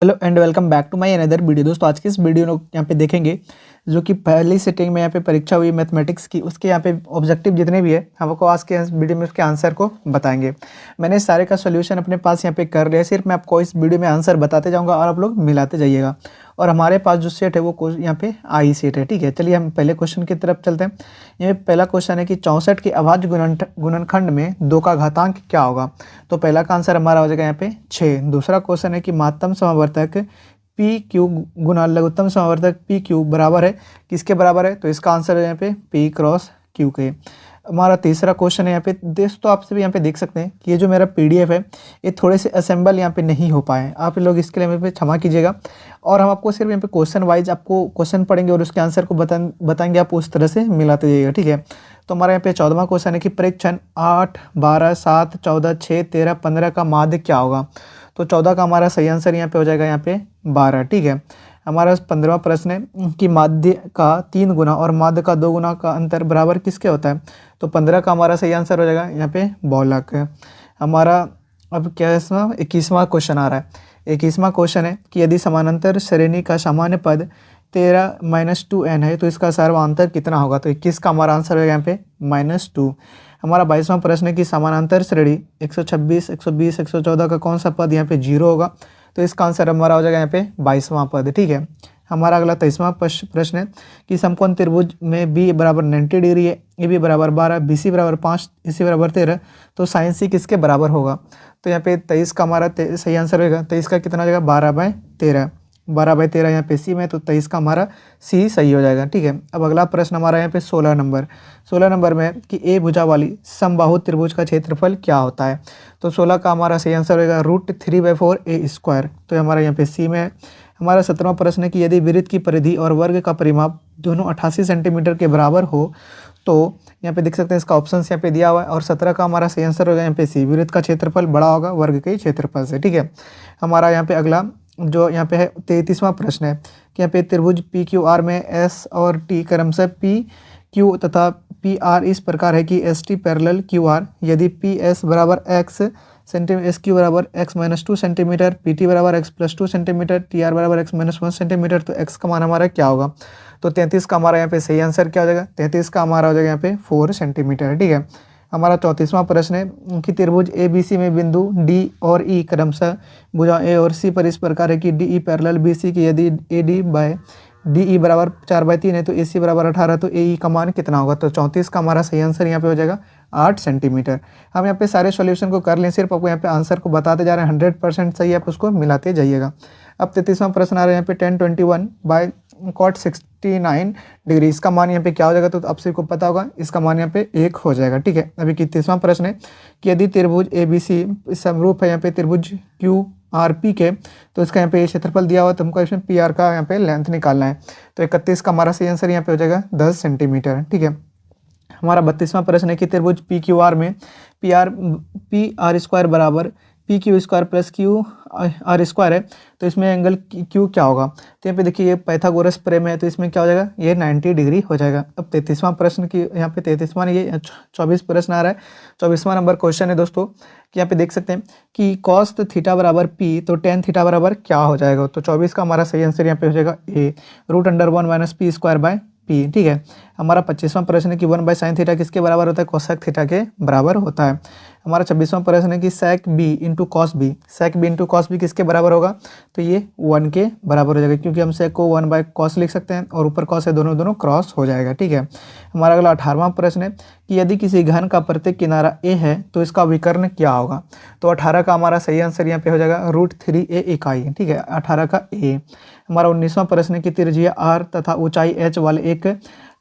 Hello and welcome back to my another video. दोस्तों आज की इस वीडियो में यहाँ पे देखेंगे जो कि पहली सेटिंग में यहाँ पे परीक्षा हुई मैथमेटिक्स की, उसके यहाँ पे ऑब्जेक्टिव जितने भी है हम आपको आज के वीडियो में उसके आंसर को बताएंगे। मैंने सारे का सोल्यूशन अपने पास यहाँ पे कर लिया, सिर्फ मैं आपको इस वीडियो में आंसर बताते जाऊँगा और आप लोग मिलाते जाइएगा। और हमारे पास जो सेट है वो यहाँ पे आई सेट है। ठीक है, चलिए हम पहले क्वेश्चन की तरफ चलते हैं। ये पहला क्वेश्चन है कि 64 के अभाज्य गुणनखंड में 2 का घातांक क्या होगा। तो पहला का आंसर हमारा हो जाएगा यहाँ पे 6। दूसरा क्वेश्चन है कि महत्तम समावर्तक पी क्यू गुना लघुत्तम समावर्तक पी क्यू बराबर है, किसके बराबर है। तो इसका आंसर है यहाँ पे पी क्रॉस क्यू के। हमारा तीसरा क्वेश्चन है यहाँ पे दोस्तों, आप सभी यहाँ पे देख सकते हैं कि ये जो मेरा पीडीएफ है ये थोड़े से असेंबल यहाँ पे नहीं हो पाए, आप लोग इसके लिए मेरे पे क्षमा कीजिएगा। और हम आपको सिर्फ यहाँ पे क्वेश्चन वाइज आपको क्वेश्चन पढ़ेंगे और उसके आंसर को बताएंगे, आप उस तरह से मिलाते जाइएगा। ठीक है, तो हमारा यहाँ पे 14वां क्वेश्चन है कि परीक्षण 8, 12, 7, 14, 6, 13, 15 का माध्य क्या होगा। तो 14 का हमारा सही आंसर यहाँ पे हो जाएगा यहाँ पे 12। ठीक है, हमारा 15वां प्रश्न है कि माध्य का 3 गुना और माध्य का 2 गुना का अंतर बराबर किसके होता है। तो 15 का हमारा सही आंसर हो जाएगा यहाँ पे बहुलक। हमारा अब क्या है, इसमें 21वां क्वेश्चन आ रहा है। 21वां क्वेश्चन है कि यदि समानांतर श्रेणी का सामान्य पद 13-2n है तो इसका सर्वांतर कितना होगा। तो 21 का हमारा आंसर है यहाँ पे -2। हमारा 22वां प्रश्न है कि समानांतर श्रेणी 126, 120, 114 का कौन सा पद यहाँ पे 0 होगा। तो इसका आंसर हमारा हो जाएगा यहाँ पे 22वां पद। ठीक है, हमारा अगला 23वां प्रश्न है कि समकोण त्रिभुज में बी बराबर 90 डिग्री है, ए बी बराबर 12, बी सी बराबर 5, ए सी बराबर 13, तो साइन सी किसके बराबर होगा। तो यहाँ पे 23 का हमारा सही आंसर होगा। 23 का कितना हो जाएगा 12/13, 12/13 यहाँ पे सी में, तो 23 का हमारा सी सही हो जाएगा। ठीक है, अब अगला प्रश्न हमारा यहाँ पे 16 नंबर में है कि ए भुजा वाली समबाहु त्रिभुज का क्षेत्रफल क्या होता है। तो 16 का हमारा सही आंसर होगा √3/4 a²। तो हमारा यहाँ पे सी में है। हमारा 17वां प्रश्न है कि यदि वृत्त की परिधि और वर्ग का परिमाप दोनों 88 सेंटीमीटर के बराबर हो तो यहाँ पे देख सकते हैं इसका ऑप्शन यहाँ पे दिया हुआ है। और 17 का हमारा सही आंसर होगा यहाँ पे सी, वृत्त का क्षेत्रफल बड़ा होगा वर्ग के क्षेत्रफल से। ठीक है, हमारा यहाँ पे अगला जो यहाँ पे है 33वां प्रश्न है कि यहाँ पे त्रिभुज पी क्यू आर में एस और टी क्रमशः पी क्यू तथा पी आर इस प्रकार है कि S T parallel Q R. यदि पी एस बराबर एक्स सेंटीमीटर, एस क्यू बराबर x-2 सेंटीमीटर, पी टी बराबर x+2 सेंटीमीटर, टी आर बराबर x-1 सेंटीमीटर, तो x का मान हमारा क्या होगा। तो 33 का हमारा यहाँ पे सही आंसर क्या हो जाएगा, 33 का हमारा हो जाएगा यहाँ पे 4 सेंटीमीटर। ठीक है, हमारा 34वां प्रश्न है कि त्रिभुज ए बी सी में बिंदु डी और ई क्रमशः भुजा ए और सी पर इस प्रकार है कि D E parallel B C की यदि A D by D E बराबर 4/3 है तो ए सी बराबर 18, तो ए ई का मान कितना होगा। तो 34 का हमारा सही आंसर यहाँ पे हो जाएगा 8 सेंटीमीटर। हम यहाँ पे सारे सॉल्यूशन को कर लें, सिर्फ आपको यहाँ पे आंसर को बताते जा रहे हैं, 100% सही, आप उसको मिलाते जाइएगा। अब 33वां प्रश्न आ रहा है यहाँ पे tan 21 बाय cot 69 डिग्री, इसका मान यहाँ पे क्या हो जाएगा। तो आप सबको पता होगा इसका मान यहाँ पे 1 हो जाएगा। ठीक है, अभी 31वां प्रश्न है कि यदि त्रिभुज ए बी सी समरूप है यहाँ पे त्रिभुज क्यू आर पी के, तो इसका यहाँ पे क्षेत्रफल दिया हुआ, तो हमको इसमें पी आर का यहाँ पे लेंथ निकालना है। तो 31 का हमारा सही आंसर यहाँ पे हो जाएगा 10 सेंटीमीटर। ठीक है, हमारा 32वां प्रश्न है कि त्रिभुज पी क्यू आर में पी आर स्क्वायर बराबर P Q square plus Q R square है, तो इसमें एंगल क्यू क्या होगा। तो यहाँ पे देखिए ये पाइथागोरस प्रमेय है, तो इसमें क्या हो जाएगा, ये 90 डिग्री हो जाएगा। अब 33वां प्रश्न की यहाँ पे 33वां ये 24 प्रश्न आ रहा है। 24वां नंबर क्वेश्चन है दोस्तों कि यहाँ पे देख सकते हैं कि कॉस थीटा बराबर पी, तो टेन थीटा बराबर क्या हो जाएगा। तो 24 का हमारा सही आंसर यहाँ पे हो जाएगा ए, √1 - p² पी। ठीक है, हमारा 25वां प्रश्न है कि 1/sin थीटा किसके बराबर होता है, कोसेक थीटा के बराबर होता है। हमारा 26वां प्रश्न है कि sec b into cos b, sec b into cos b किसके बराबर होगा। तो ये 1 के बराबर हो जाएगा, क्योंकि हम sec को 1/cos लिख सकते हैं और ऊपर cos है, दोनों क्रॉस हो जाएगा। ठीक है, हमारा अगला 18वां प्रश्न है कि यदि किसी घन का प्रत्येक किनारा a है तो इसका विकर्ण क्या होगा। तो 18 का हमारा सही आंसर यहाँ पे हो जाएगा √3a इकाई। ठीक है, 18 का a। हमारा 19वां प्रश्न है कि त्रिज्या r तथा ऊंचाई h वाले एक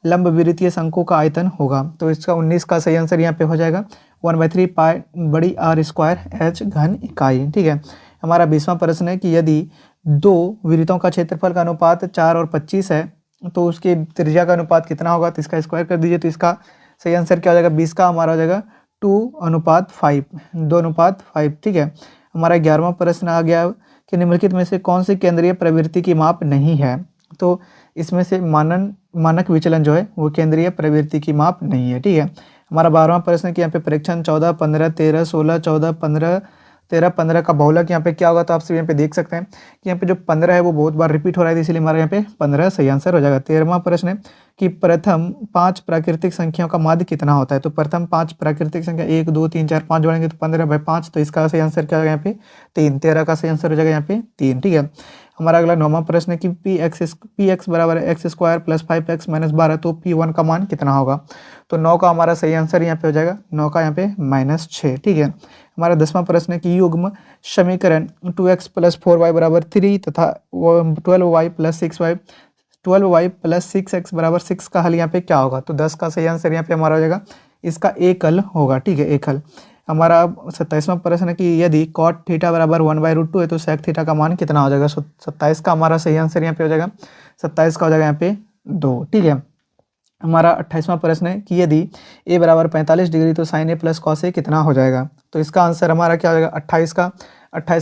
लंब विवृतीय शंकु का आयतन होगा। तो इसका 19 का सही आंसर यहाँ पे हो जाएगा 1/3 पाई बड़ी r स्क्वायर h घन इकाई। ठीक है, हमारा 20वां प्रश्न है कि यदि 2 वृत्तों का क्षेत्रफल का अनुपात 4 और 25 है तो उसके त्रिज्या का अनुपात कितना होगा। तो इसका स्क्वायर कर दीजिए, तो इसका सही आंसर क्या हो जाएगा, 20 का हमारा हो जाएगा 2:5, 2:5। ठीक है, हमारा 11वां प्रश्न आ गया कि निम्नलिखित में से कौन सी केंद्रीय प्रवृत्ति की माप नहीं है। तो इसमें से मानक विचलन जो है वो केंद्रीय प्रवृत्ति की माप नहीं है। ठीक है, हमारा 12वां प्रश्न कि यहाँ पे परीक्षण 14, 15, 13, 16, 14, 15 13 15 का बहुलक यहाँ पे क्या होगा, तो आप सब यहाँ पे देख सकते हैं कि यहाँ पे जो 15 है वो बहुत बार रिपीट हो रहा है, इसलिए हमारा यहाँ पे 15 सही आंसर हो जाएगा। 13वां प्रश्न है कि प्रथम 5 प्राकृतिक संख्याओं का माध्य कितना होता है। तो प्रथम 5 प्राकृतिक संख्या 1 2 3 4 5 जोड़ेंगे तो 15/5, तो इसका सही आंसर क्या हो जाएगा यहाँ पे 3। 13 का सही आंसर हो जाएगा यहाँ पे 3। ठीक है, हमारा अगला 9वां प्रश्न है कि px बराबर x square plus 5x minus 12, तो p1 का मान कितना होगा। तो 9 का हमारा सही आंसर यहाँ पे हो जाएगा 9 का यहाँ पे -6। ठीक है, हमारा 10वां प्रश्न है कि युग्म समीकरण 2x प्लस 4y बराबर 3 तथा 12y plus 6y 12y plus 6x बराबर 6 का हल यहाँ पे क्या होगा। तो 10 का सही आंसर यहाँ पे हमारा हो जाएगा इसका एक हल होगा। ठीक है, एक हल। हमारा 27वां प्रश्न है कि यदि cot थीटा बराबर 1/√2 है तो sec थीटा का मान कितना हो जाएगा। 27 का हमारा सही आंसर यहाँ पे हो जाएगा 27 का हो जाएगा यहाँ पे 2। ठीक है, हमारा 28वां प्रश्न है कि यदि a बराबर 45 डिग्री तो sin a plus cos a कितना हो जाएगा। तो इसका आंसर हमारा क्या हो जाएगा 28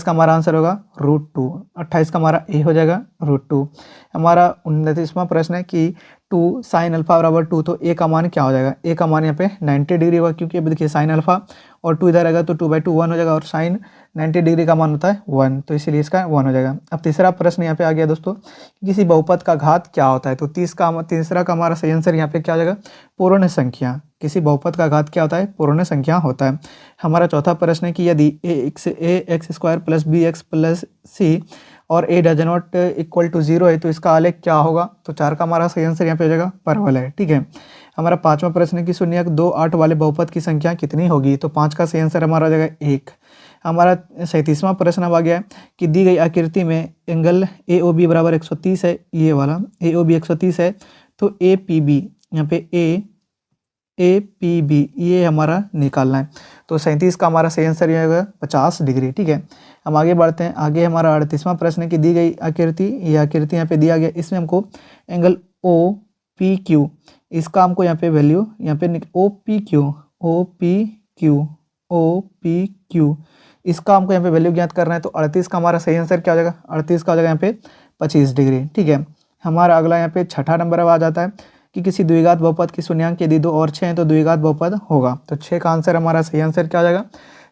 का हमारा आंसर होगा √2। 28 का हमारा a हो जाएगा √2। हमारा 29वां प्रश्न है कि 2 sin अल्फा बराबर 2, तो a का मान क्या हो जाएगा। a का मान यहाँ पे 90 डिग्री होगा, क्योंकि अभी देखिए sin अल्फा और 2 इधर आएगा तो 2/2 1 हो जाएगा, और sin 90 डिग्री का मान होता है 1, तो इसीलिए इसका 1 हो जाएगा। अब तीसरा प्रश्न यहाँ पे आ गया दोस्तों, किसी बहुपद का घात क्या होता है। तो तीसरा का हमारा सही आंसर यहाँ पे क्या हो जाएगा पूर्ण संख्या। किसी बहुपद का घात क्या होता है, पूर्ण संख्या होता है। हमारा चौथा प्रश्न है कि यदि ax square plus bx plus c और a does not equal to 0 है तो इसका आलेख क्या होगा। तो 4 का हमारा सही आंसर यहाँ पे हो जाएगा परवल है। ठीक है, हमारा 5वां प्रश्न है कि 0 2 8 वाले बहुपद की संख्या कितनी होगी। तो 5 का सही आंसर हमारा हो जाएगा 1। हमारा 37वां प्रश्न आ गया है कि दी गई आकृति में एंगल AOB बराबर 130 है, ये वाला AOB 130 है, तो APB यहाँ पे APB ये हमारा निकालना है। तो 37 का हमारा सही आंसर ये होगा 50 डिग्री। ठीक है, हम आगे बढ़ते हैं। आगे हमारा 38वां प्रश्न है कि दी गई आकृति, ये आकृति यहाँ पे दिया गया, इसमें हमको एंगल OPQ, इसका हमको यहाँ पे वैल्यू यहाँ पे OPQ इसका हमको यहाँ पे वैल्यू ज्ञात करना है। तो 38 का हमारा सही आंसर क्या हो जाएगा 38 का हो जाएगा यहाँ पे 25 डिग्री। ठीक है, हमारा अगला यहाँ पे छठा नंबर आ जाता है कि किसी द्विघात बहुपद की शून्यांक यदि 2 और 6 हैं तो द्विघात बहुपद होगा। तो 6 का आंसर हमारा सही आंसर क्या हो जाएगा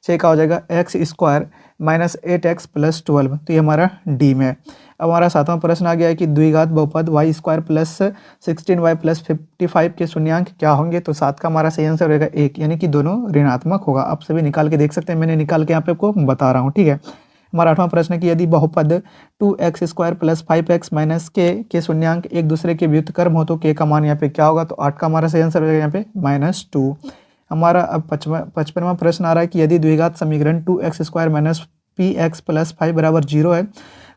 6 का हो जाएगा x square minus 8x plus 12, तो ये हमारा डी में है। अब हमारा 7वां प्रश्न आ गया है कि द्विघात बहुपद y square plus 16y plus 55 के शून्यांक क्या होंगे। तो 7 का हमारा सही आंसर रहेगा 1, यानी कि दोनों ऋणात्मक होगा। आप सभी निकाल के देख सकते हैं, मैंने निकाल के यहाँ पे आपको बता रहा हूँ। ठीक है, हमारा 8वां प्रश्न है कि यदि बहुपद 2x square plus 5x minus के शून्यांक एक दूसरे के व्युत्क्रम हो तो k का मान यहाँ पे क्या होगा। तो 8 का हमारा सही आंसर हो जाएगा यहाँ पे -2। हमारा अब 55वां प्रश्न आ रहा है कि यदि द्विघात समीकरण 2x square minus px plus 5 बराबर 0 है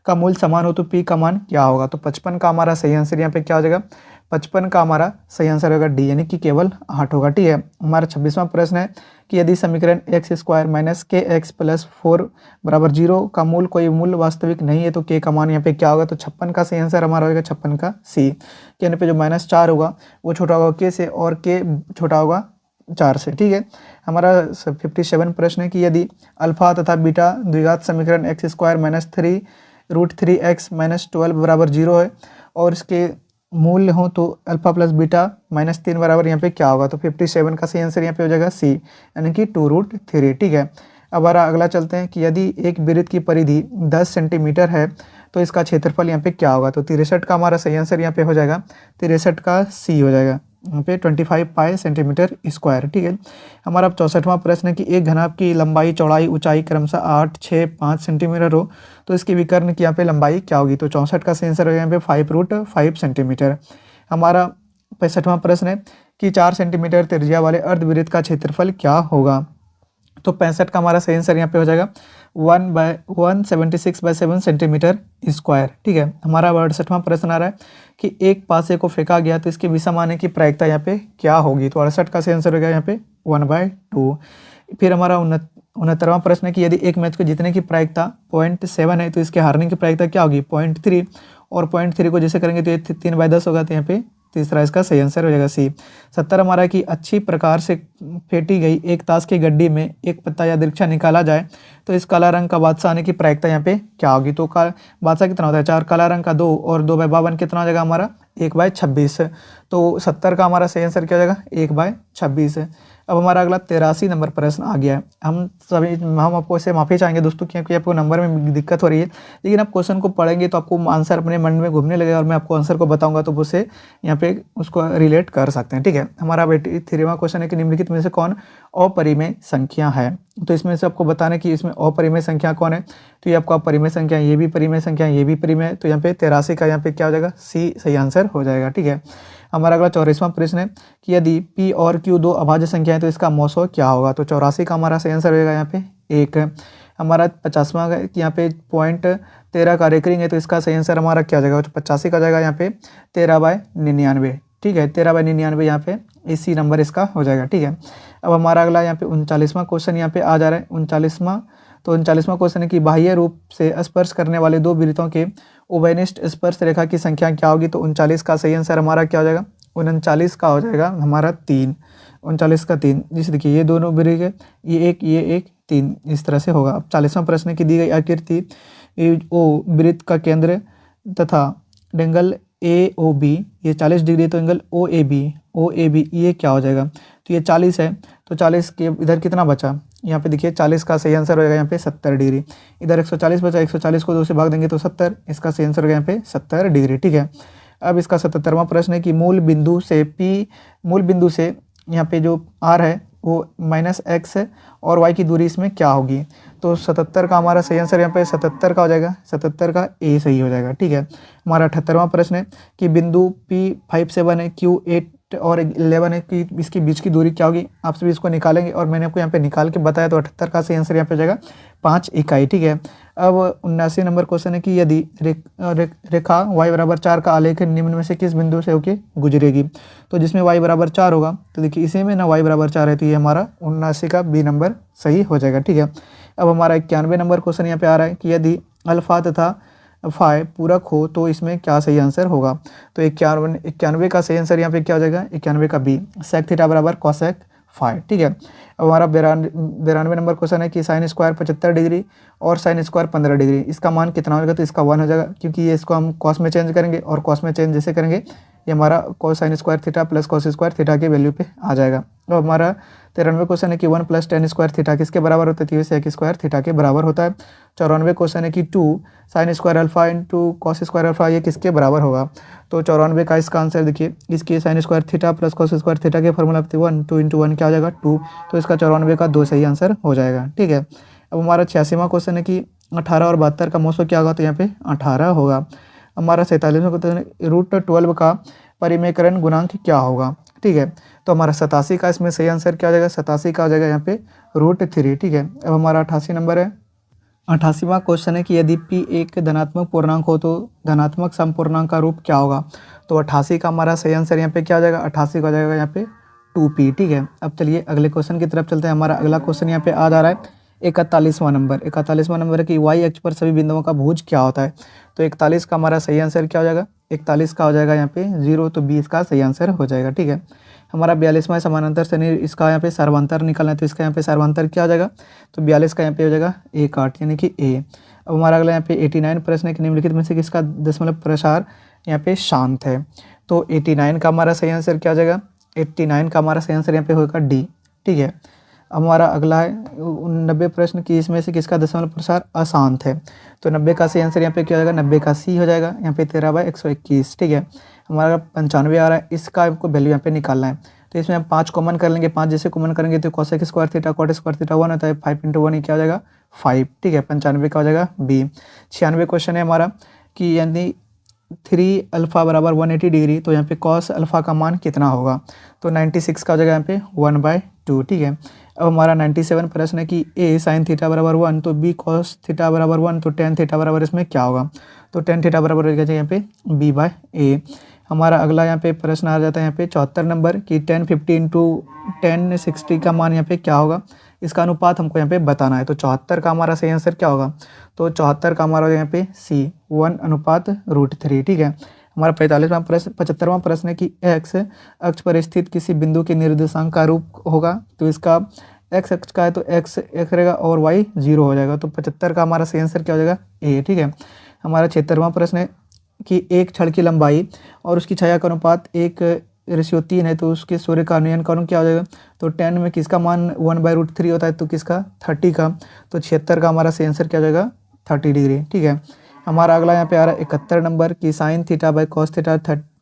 का मूल समान हो तो p का मान क्या होगा। तो 55 का हमारा सही आंसर यहाँ पे क्या हो जाएगा 55 का हमारा सही आंसर होगा डी, यानी कि केवल 8 होगा। ठीक है, हमारा 26वां प्रश्न है कि यदि समीकरण x square minus kx plus 4 बराबर 0 का मूल कोई मूल वास्तविक नहीं है तो k का मान यहाँ पे क्या होगा। तो 56 का सही आंसर हमारा होगा 56 का सी, यानी पे जो -4 होगा वो छोटा होगा k से और k छोटा होगा 4 से। ठीक है, हमारा 57 प्रश्न है कि यदि अल्फा तथा बीटा द्विघात समीकरण x square minus 3√3x minus 12 बराबर 0 है और इसके मूल्य हो तो अल्फा प्लस बीटा -3 बराबर यहाँ पे क्या होगा। तो 57 का सही आंसर यहाँ पे हो जाएगा सी, यानी कि 2√3। ठीक है, अब हमारा अगला चलते हैं कि यदि एक वृत्त की परिधि 10 सेंटीमीटर है तो इसका क्षेत्रफल यहाँ पे क्या होगा। तो 63 का हमारा सही आंसर यहाँ पे हो जाएगा 63 का सी हो जाएगा यहाँ पे 25 पाई सेंटीमीटर स्क्वायर। ठीक है, हमारा 64वां प्रश्न है कि एक घनाभ की लंबाई चौड़ाई ऊंचाई क्रमशः 8, 6, 5 सेंटीमीटर हो तो इसकी विकर्ण की यहाँ पे लंबाई क्या होगी। तो 64 का सही आंसर हो यहाँ पे 5√5 सेंटीमीटर। हमारा 65वां प्रश्न है कि 4 सेंटीमीटर त्रिज्या वाले अर्धवृत्त का क्षेत्रफल क्या होगा। तो 65 का हमारा सही आंसर यहाँ पे हो जाएगा 1/176/7 सेंटीमीटर स्क्वायर। ठीक है, हमारा 68वां प्रश्न आ रहा है कि एक पासे को फेंका गया तो इसके विषम की प्रायिकता यहाँ पे क्या होगी। तो 68 का सही आंसर होगा यहाँ पे 1/2। फिर हमारा 69वां प्रश्न है कि यदि एक मैच को जीतने की प्रायिकता 0.7 है तो इसके हारने की प्रायिकता क्या होगी 0.3, और 0.3 को जैसे करेंगे तो ये 3/10 होगा, तो यहाँ पे तीसरा इसका सही आंसर हो जाएगा सी। 70 हमारा कि अच्छी प्रकार से फेंटी गई एक ताश की गड्डी में एक पत्ता या दीर्घा निकाला जाए तो इस काला रंग का बादशाह आने की प्रायिकता यहाँ पे क्या होगी। तो बादशाह कितना होता है 4, काला रंग का 2 और 2/52 कितना हो जाएगा हमारा 1/26। तो 70 का हमारा सही आंसर क्या हो जाएगा 1/26। अब हमारा अगला 83 नंबर प्रश्न आ गया है। हम आपको इसे माफ़ी चाहेंगे दोस्तों, क्योंकि आपको नंबर में दिक्कत हो रही है, लेकिन आप क्वेश्चन को पढ़ेंगे तो आपको आंसर अपने मन में घूमने लगेगा और मैं आपको आंसर को बताऊंगा तो उससे यहाँ पे उसको रिलेट कर सकते हैं। ठीक है, हमारा 83वां क्वेश्चन है कि निम्नलिखित में से कौन अपरिमेय संख्या है। तो इसमें से आपको बताना कि इसमें अपरिमेय संख्या कौन है। तो ये आपको अपरिमेय संख्या, ये भी परिमेय संख्या, ये भी परिमेय, तो यहाँ पे 83 का यहाँ पे क्या हो जाएगा, सी सही आंसर हो जाएगा। ठीक है, हमारा अगला 84वां प्रश्न है कि यदि P और Q दो अभाज्य संख्या है तो इसका मौसो क्या होगा। तो 84 का हमारा सही आंसर होगा यहाँ पे 1। हमारा 50वां यहाँ पे पॉइंट 13 का रेकरिंग है तो इसका सही आंसर हमारा क्या हो जाएगा, तो 85 का जाएगा यहाँ पे 13/99। ठीक है, 13/99 यहाँ पे इसी नंबर इसका हो जाएगा। ठीक है, अब हमारा अगला यहाँ पे 39वां क्वेश्चन यहाँ पे आ जा रहा है। 39वां क्वेश्चन है कि बाह्य रूप से स्पर्श करने वाले दो वृत्तों के उभयनिष्ठ स्पर्श रेखा की संख्या क्या होगी। तो 39 का सही आंसर हमारा क्या हो जाएगा, 39 का हो जाएगा हमारा 3। 39 का 3, जिसे देखिए ये दोनों वृत्त है, ये एक 3, इस तरह से होगा। अब 40वां प्रश्न की दी गई आकृति ओ वृत्त का केंद्र तथा एंगल AOB ये 40 डिग्री, तो एंगल OAB ये क्या हो जाएगा, तो ये 40 है, तो 40 के इधर कितना बचा, यहाँ पे देखिए 40 का सही आंसर हो जाएगा यहाँ पे 70 डिग्री। इधर 140 बचा, 140 को 2 से भाग देंगे तो 70, इसका सही आंसर हो गया यहाँ पे 70 डिग्री। ठीक है, अब इसका 77वां प्रश्न है कि मूल बिंदु से यहाँ पे जो R है वो -x और y की दूरी इसमें क्या होगी। तो 77 का हमारा सही आंसर यहाँ पे 77 का हो जाएगा, 77 का A सही हो जाएगा। ठीक है, हमारा 78वां प्रश्न है कि बिंदु P5 से 1 है, Q8 और 11 है कि इसके बीच की दूरी क्या होगी। आप सभी इसको निकालेंगे और मैंने आपको यहाँ पे निकाल के बताया, तो 78 का सही आंसर यहाँ पे हो जाएगा 5 इकाई। ठीक है, अब 79 नंबर क्वेश्चन है कि यदि रेखा y/4 का आलेख निम्न में से किस बिंदु से होकर गुजरेगी। तो जिसमें y/4 होगा, तो देखिए इसी में ना y/4 है, तो ये हमारा 79 का बी नंबर सही हो जाएगा। ठीक है, अब हमारा 91 नंबर क्वेश्चन यहाँ पे आ रहा है कि यदि अल्फा तथा फाई पूरक हो तो इसमें क्या सही आंसर होगा। तो 91 का सही आंसर यहाँ पे क्या हो जाएगा, 91 का बी, सेक थीटा बराबर कॉसेक फाई। ठीक है, अब हमारा 92 नंबर क्वेश्चन है कि साइन स्क्वायर 75 डिग्री और साइन स्क्वायर 15 डिग्री, इसका मान कितना हो जाएगा। तो इसका 1 हो जाएगा, क्योंकि ये इसको हम कॉस में चेंज करेंगे और कॉस में चेंज जैसे करेंगे ये हमारा cos sine square theta plus cos square theta की वैल्यू पे आ जाएगा। तो हमारा 93 क्वेश्चन है कि 1 + tan स्क्वायर थीटा किसके बराबर होता है, तो ये सेक स्क्वायर थीटा के बराबर होता है। 94 क्वेश्चन है कि 2 sine square alpha into cos square alpha ये किसके बराबर होगा। तो 94 का इसका आंसर देखिए, इसकी sine square theta plus cos square theta के फॉर्मूला 1 2 × 1 क्या हो जाएगा 2, तो इसका 94 का 2 सही आंसर हो जाएगा। ठीक है, अब हमारा 86वां क्वेश्चन है कि 18 और 72 का मौसम क्या होगा। तो यहाँ पे 18 होगा। हमारा 47वां क्वेश्चन √12 का परिमेयकरण गुणांक क्या होगा। ठीक है, तो हमारा 87 का इसमें सही आंसर क्या हो जाएगा, 87 का हो जाएगा यहाँ पे √3। ठीक है, अब हमारा 88 नंबर है। 88वां क्वेश्चन है कि यदि P एक धनात्मक पूर्णांक हो तो धनात्मक समपूर्णांक का रूप क्या होगा। तो 88 का हमारा सही आंसर यहाँ पे क्या हो जाएगा, 88 का हो जाएगा यहाँ पे 2p। ठीक है, अब चलिए अगले क्वेश्चन की तरफ चलते हैं। हमारा अगला क्वेश्चन यहाँ पे आ जा रहा है 41वां नंबर। 41वां नंबर है कि y अक्ष पर सभी बिंदुओं का भुज क्या होता है। तो 41 का हमारा सही आंसर क्या हो जाएगा, 41 का हो जाएगा यहाँ पे 0, तो 20 का सही आंसर हो जाएगा। ठीक है, हमारा 42वां समानांतर शनि, इसका यहाँ पे सर्वांतर निकालना है, तो इसका यहाँ पे सर्वांतर क्या हो जाएगा, तो 42 का यहाँ पे हो जाएगा 1/8 यानी कि A। अब हमारा अगला यहाँ पे 89 प्रश्न है कि निम्नलिखित में से किसका दशमलव प्रसार यहाँ पे शांत है। तो 89 का हमारा सही आंसर क्या हो जाएगा, 89 का हमारा सही आंसर यहाँ पे होगा D। ठीक है, हमारा अगला है 90 प्रश्न की इसमें से किसका दशमलव प्रसार अशांत है। तो 90 का सही आंसर यहाँ पे क्या हो जाएगा, 90 का C हो जाएगा यहाँ पे 13/121। ठीक है, हमारा 95 आ रहा है, इसका आपको वैल्यू यहाँ पे निकालना है। तो इसमें हम 5 कॉमन कर लेंगे, 5 जैसे कॉमन करेंगे तो cosec square theta cot square theta 1 होता है, 5 × 1 क्या हो जाएगा 5। ठीक है, 95 का हो जाएगा B। 96 क्वेश्चन है हमारा कि यदि 3α = 180 डिग्री तो यहाँ पे cos अल्फा का मान कितना होगा। तो 96 का हो जाएगा यहाँ पे 1/2। ठीक है, अब हमारा 97 प्रश्न है कि A sin थीटा बराबर 1 तो B cos थीटा बराबर 1 तो tan थीटा बराबर इसमें क्या होगा। तो tan थीटा बराबर हो जाएगा यहाँ पे B/A। हमारा अगला यहाँ पे प्रश्न आ जाता है यहाँ पे 74 नंबर कि tan 50 × tan 60 का मान यहाँ पे क्या होगा, इसका अनुपात हमको यहाँ पे बताना है। तो 74 का हमारा सही आंसर क्या होगा, तो 74 का हमारा यहाँ पे C 1/√3। ठीक है, हमारा 75वां प्रश्न है कि x अक्ष पर स्थित किसी बिंदु के निर्देशांक का रूप होगा। तो इसका x अक्ष का है तो x रहेगा और y 0 हो जाएगा। तो 75 का हमारा सही आंसर क्या हो जाएगा A। ठीक है, हमारा 76वां प्रश्न है कि एक छड़ की लंबाई और उसकी छाया का अनुपात 1 रेशियो 3 है तो उसके सूर्य का आनयन कोण क्या हो जाएगा, तो tan में किसका मान 1/√3 होता है, तो किसका 30 का, तो 76 का हमारा सही आंसर क्या हो जाएगा 30 डिग्री। ठीक है, हमारा अगला यहाँ पे आ रहा है 71 नंबर की sine theta by cos theta,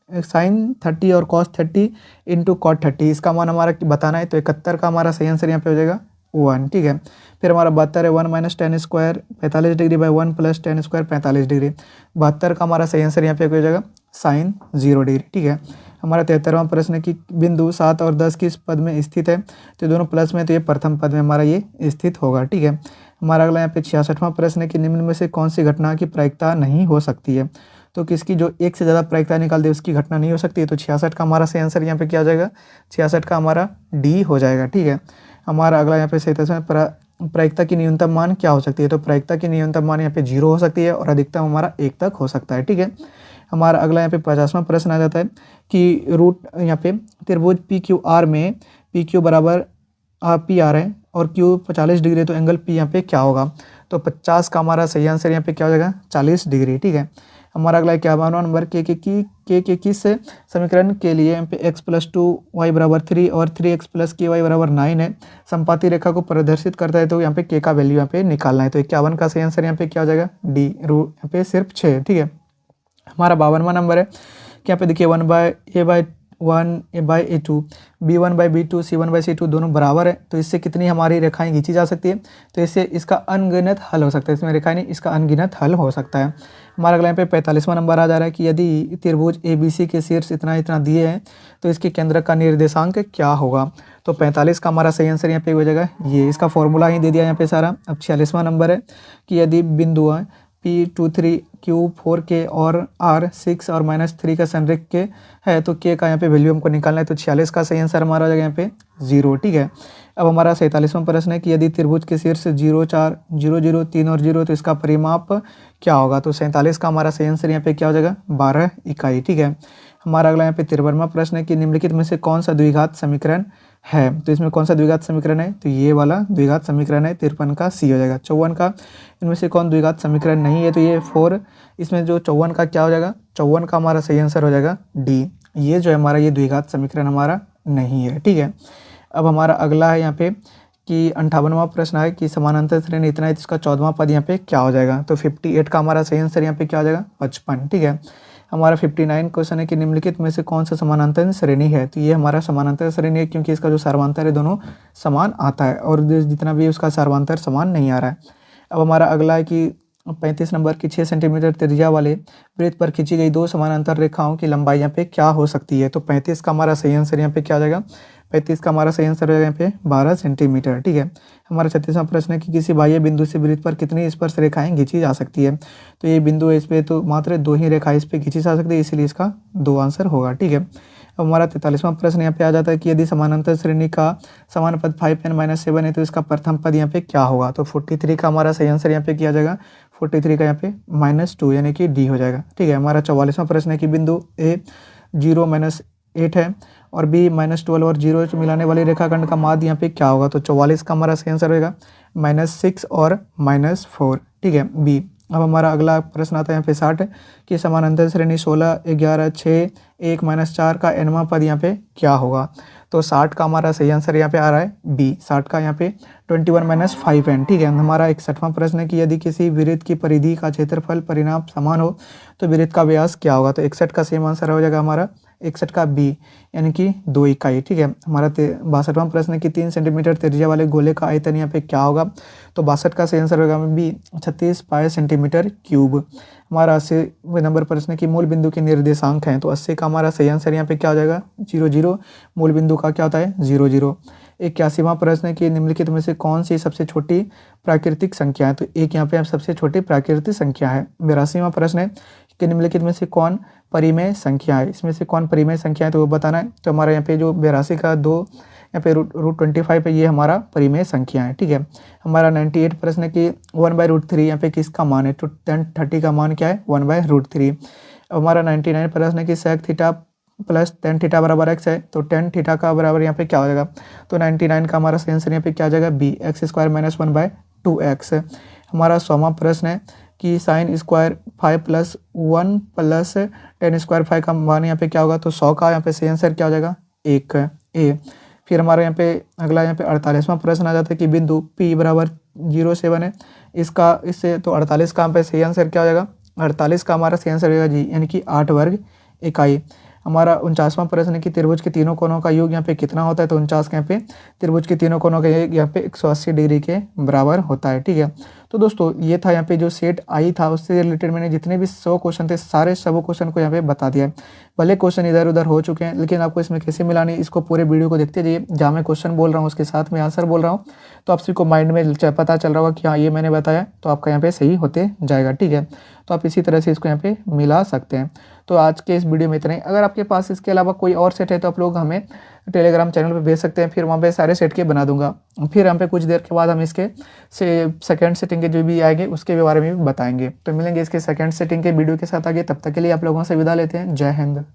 sine 30 और कॉस 30 इंटू कॉट 30, इसका मान हमारा बताना है। तो 71 का हमारा सही आंसर यहाँ पे हो जाएगा 1। ठीक है, फिर हमारा 72 है 1 minus ten square 45 degree by 1 plus ten square 45 degree. 72 का हमारा सही आंसर यहाँ पे हो जाएगा साइन 0 डिग्री। ठीक है, हमारा 73वां प्रश्न है कि बिंदु 7 और 10 किस पद में स्थित है, तो दोनों प्लस में, तो ये प्रथम पद में हमारा ये स्थित होगा। ठीक है, हमारा अगला यहाँ पे 66वां प्रश्न है कि निम्न में से कौन सी घटना की प्रायिकता नहीं हो सकती है, तो किसकी जो एक से ज़्यादा प्रायिकता निकाल दे उसकी घटना नहीं हो सकती है। तो 66 का हमारा सही आंसर यहाँ पे क्या हो जाएगा, 66 का हमारा डी हो जाएगा। ठीक है, हमारा अगला यहाँ पे 37वां प्रायिकता की न्यूनतम मान क्या हो सकती है, तो प्रायिकता की न्यूनतम मान यहाँ पे 0 हो सकती है और अधिकतम हमारा 1 तक हो सकता है। ठीक है, हमारा अगला यहाँ पे 50वां प्रश्न आ जाता है कि रूट यहाँ पे त्रिभुज पी क्यू आर में पी क्यू बराबर पी आर है और क्यू 40 डिग्री है, तो एंगल पी यहाँ पे क्या होगा, तो 50 का हमारा सही आंसर यहाँ पे क्या हो जाएगा 40 डिग्री। ठीक है, हमारा अगला 51वां नंबर के किस समीकरण के लिए यहाँ पे x + 2y = 3 और 3x + ky = 9 है, संपाती रेखा को प्रदर्शित करता है, तो यहाँ पे k का वैल्यू यहाँ पे निकालना है। तो 51 का सही आंसर यहाँ पे क्या हो जाएगा डी, रूट यहाँ पे सिर्फ 6। ठीक है, हमारा 52वां नंबर है कि यहाँ पे देखिए 1/a/1 b1/b2 c1/c2 दोनों बराबर है, तो इससे कितनी हमारी रेखाएं खींची जा सकती है, तो इससे इसका अनगिनत हल हो सकता है, इसमें रेखाएं नहीं इसका अनगिनत हल हो सकता है। हमारा अगला यहाँ पे 45वां नंबर आ जा रहा है कि यदि त्रिभुज ABC के शीर्ष इतना इतना दिए हैं तो इसके केंद्र का निर्देशांक क्या होगा, तो 45 का हमारा सही आंसर यहाँ पे हो जाएगा ये, इसका फॉर्मूला ही दे दिया यहाँ पे सारा। अब 46वां नंबर है कि यदि बिंदु P2 3 Q 4 K और R 6 और -3 का संरेख के है, तो K का यहाँ पे वैल्यू हमको निकालना है, तो 46 का सही आंसर हमारा हो जाएगा यहाँ पे 0। ठीक है, अब हमारा 47वां प्रश्न है कि यदि त्रिभुज के शीर्ष 0 4 0 0 3 और 0 तो इसका परिमाप क्या होगा, तो 47 का हमारा सही आंसर यहाँ पे क्या हो जाएगा 12 इकाई। ठीक है, हमारा अगला यहाँ पे 53वां प्रश्न है कि निम्नलिखित में से कौन सा द्विघात समीकरण है, तो इसमें कौन सा द्विघात समीकरण है, तो ये वाला द्विघात समीकरण है 53 का सी हो जाएगा। 54 का इनमें से कौन द्विघात समीकरण नहीं है, तो ये 4, इसमें जो 54 का क्या हो जाएगा 54 का हमारा सही आंसर हो जाएगा डी, ये जो है हमारा ये द्विघात समीकरण हमारा नहीं है। ठीक है, अब हमारा अगला है यहाँ पे कि 58वां प्रश्न है कि समानांतर श्रेणी इतना है, इसका 14वां पद यहाँ पे क्या हो जाएगा, तो 58 का हमारा सही आंसर यहाँ पे क्या हो जाएगा 55। ठीक है, हमारा 59 क्वेश्चन है कि निम्नलिखित में से कौन सा समानांतर श्रेणी है, तो ये हमारा समानांतर श्रेणी है क्योंकि इसका जो सर्वांतर है दोनों समान आता है और जितना भी उसका सर्वांतर समान नहीं आ रहा है। अब हमारा अगला है कि 35 नंबर की 6 सेंटीमीटर त्रिज्या वाले वृत्त पर खींची गई 2 समानांतर रेखाओं की लंबाई यहाँ पे क्या हो सकती है, तो 35 का हमारा सही आंसर यहाँ पे क्या हो जाएगा 35 का हमारा सही आंसर हो जाएगा यहाँ पे 12 सेंटीमीटर। ठीक है, हमारा 36वां प्रश्न है कि किसी बाह्य बिंदु से वृत्त पर कितनी स्पर्श रेखाएं खींची जा सकती है, तो ये बिंदु है, इस पर तो मात्र 2 ही रेखाएं इस पर खींची जा सकती है, इसीलिए इसका 2 आंसर होगा। ठीक है, अब हमारा 43वां प्रश्न यहाँ पे आ जाता है कि यदि समानांतर श्रेणी का समान पद 5n-7 है तो इसका प्रथम पद यहाँ पे क्या होगा, तो 43 का हमारा सही आंसर यहाँ पे किया जाएगा 43 का यहाँ पे -2 यानी कि डी हो जाएगा। ठीक है, हमारा 44वां प्रश्न है कि बिंदु A 0-8 है और B -12 और 0 मिलाने वाली रेखाखंड का माध्य यहाँ पे क्या होगा, तो 44 का हमारा सही आंसर होगा -6 और -4। ठीक है, बी। अब हमारा अगला प्रश्न आता है यहाँ पे 60 कि समानांतर श्रेणी 16 11 6 1 -4 का nवां पद यहाँ पे क्या होगा, तो 60 का हमारा सही आंसर यहाँ पे आ रहा है बी, 60 का यहाँ पे 21 - 5n। ठीक है, हमारा 61वां प्रश्न है कि यदि किसी वृत्त की परिधि का क्षेत्रफल परिमाप समान हो तो वृत्त का व्यास क्या होगा, तो 61 का सेम आंसर हो जाएगा हमारा 61 का बी यानी कि 2 इकाई। ठीक है, हमारा 62वां प्रश्न है कि 3 सेंटीमीटर त्रिज्या वाले गोले का आयतन यहाँ पे क्या होगा, तो 62 का सही आंसर होगा बी 36 पाई सेंटीमीटर क्यूब। हमारा 80 नंबर प्रश्न है कि मूल बिंदु के निर्देशांक हैं, तो 80 का हमारा सही आंसर यहाँ पे क्या हो जाएगा 0 0, मूल बिंदु का क्या होता है 0 0। 81वां प्रश्न है कि निम्नलिखित में से कौन सी सबसे छोटी प्राकृतिक संख्या है, तो एक यहाँ पे सबसे छोटी प्राकृतिक संख्या है। 82वां प्रश्न है कि निम्नलिखित में से कौन परिमेय संख्या है, इसमें से कौन परिमेय संख्या है तो वो बताना है। तो हमारा यहाँ पे जो 82 का 2 यहाँ पे √25 है, ये हमारा परिमेय संख्या है। ठीक है, हमारा 98 प्रश्न है कि 1/√3 यहाँ पे किसका मान है, तो tan 30 का मान क्या है 1/√3। अब हमारा 99 प्रश्न है कि sec theta plus tan theta बराबर x है, तो tan थीटा का बराबर यहाँ पे क्या हो जाएगा, तो 99 का हमारा आंसर यहाँ पे क्या आ जाएगा बी x² - 1/2x। हमारा 100वां प्रश्न है कि sine square 5 plus 1 plus ten square 5 का मान यहाँ पे क्या होगा, तो 100 का यहाँ पे सही आंसर क्या हो जाएगा, 1 ए। फिर हमारा यहाँ पे अगला यहाँ पे 48वां प्रश्न आ जाता है कि बिंदु P बराबर 07 है, इसका इससे तो 48 का यहाँ पे सही आंसर क्या हो जाएगा, 48 का हमारा सही आंसर होगा जी, यानी कि 8 वर्ग इकाई। हमारा 49वां प्रश्न है कि त्रिभुज के तीनों कोणों का योग यहाँ पे कितना होता है, तो 49 के यहाँ पे त्रिभुज के तीनों कोणों का योग यहाँ पे 180 डिग्री के बराबर होता है। ठीक है, तो दोस्तों ये था यहाँ पे जो सेट आई था उससे रिलेटेड मैंने जितने भी 100 क्वेश्चन थे सारे सब क्वेश्चन को यहाँ पे बता दिया है। भले क्वेश्चन इधर उधर हो चुके हैं, लेकिन आपको इसमें कैसे मिलानी, इसको पूरे वीडियो को देखते जाइए, जहाँ मैं क्वेश्चन बोल रहा हूँ उसके साथ में आंसर बोल रहा हूँ, तो आप सभी को माइंड में पता चल रहा होगा कि हाँ ये मैंने बताया, तो आपका यहाँ पे सही होते जाएगा। ठीक है, तो आप इसी तरह से इसको यहाँ पे मिला सकते हैं। तो आज के इस वीडियो में इतना ही। अगर आपके पास इसके अलावा कोई और सेट है तो आप लोग हमें टेलीग्राम चैनल पे भेज सकते हैं, फिर वहाँ पे सारे सेट के बना दूंगा। फिर हम पे कुछ देर के बाद हम इसके से सेकंड सेटिंग के जो भी आएंगे उसके बारे में भी बताएंगे। तो मिलेंगे इसके सेकंड सेटिंग के वीडियो के साथ आगे, तब तक के लिए आप लोगों से विदा लेते हैं। जय हिंद।